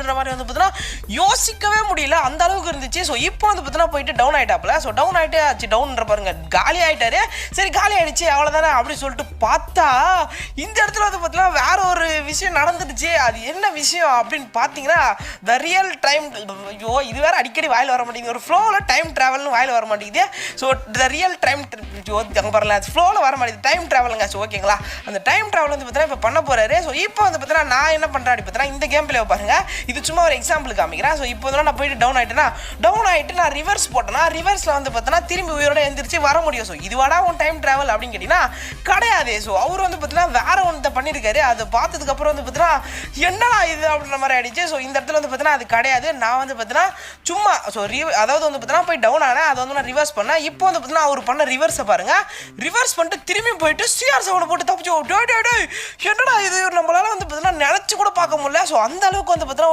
அப்படின்ற மாதிரி வந்து பார்த்தீங்கன்னா யோசிக்கவே முடியல, அந்த அளவுக்கு இருந்துச்சு. ஸோ இப்போ வந்து பார்த்தீங்கன்னா போயிட்டு டவுன் ஆகிட்டாப்புல. ஸோ டவுன் ஆகிட்டே ஆச்சு, டவுன்ற பாருங்க காலி ஆகிட்டாரு. சரி காலி ஆகிடுச்சு அவ்வளோதானே அப்படின்னு சொல்லிட்டு பார்த்தா இந்த இடத்துல வந்து பார்த்தீங்கன்னா வேற ஒரு விஷயம் நடந்துடுச்சு. அது என்ன விஷயம் அப்படின்னு பார்த்தீங்கன்னா த ரியல் டைம். ஐயோ இது வேற அடிக்கடி வாயில் வர மாட்டேங்குது, ஒரு ஃப்ளோவில் டைம் ட்ராவல்னு வாயில் வர மாட்டேங்குது. ஸோ த ரியல் டைம் அங்கே வரல, ஃப்ளோவில் வர மாட்டேங்குது, டைம் ட்ராவலுங்க. ஸோ ஓகேங்களா, அந்த டைம் ட்ராவல் வந்து பார்த்தீங்கன்னா இப்போ பண்ண போறாரு. ஸோ இப்போ வந்து பார்த்தீங்கன்னா நான் என்ன பண்ணுறேன் அப்படி பார்த்தீங்கன்னா இந்த கேம் பிளே பாருங்க, இது சும்மா ஒரு எக்ஸாம்பிள் காமிக்கிறேன். ஸோ இப்போ நான் போயிட்டு டவுன் ஆகிட்டு நான் ரிவர்ஸ் போட்டேன்னா ரிவர்ஸில் வந்து பார்த்தீங்கன்னா திரும்பி உயிரோட எந்திரிச்சு வர முடியும். ஸோ இதுவாடா உன் டைம் ட்ராவல் அப்படின்னு கேட்டிங்கன்னா கிடையாது. ஸோ அவர் வந்து பார்த்தீங்கன்னா வேற ஒன்று பண்ணியிருக்காரு. அதை பார்த்ததுக்கப்புறம் வந்து பார்த்தீங்கன்னா என்னடா இது அப்படின்ற மாதிரி ஆயிடுச்சு. ஸோ இந்த இடத்துல வந்து பார்த்தீங்கன்னா அது கிடையாது. நான் வந்து பார்த்தீங்கன்னா சும்மா அதாவது வந்து பார்த்தீங்கன்னா போய் டவுன் ஆனேன், அதை வந்து நான் ரிவர்ஸ் பண்ணேன். இப்போ வந்து பார்த்தீங்கன்னா அவர் பண்ண ரிவர்ஸை பாருங்க, ரிவர்ஸ் பண்ணிட்டு திரும்பி போயிட்டு சிஆர் செவனை போட்டு தப்பிச்சு என்னடா இது நம்மளால வந்து பார்த்தீங்கன்னா நினச்சி கூட பார்க்க முடியல. ஸோ அந்த அளவுக்கு வந்து பார்த்தீங்கன்னா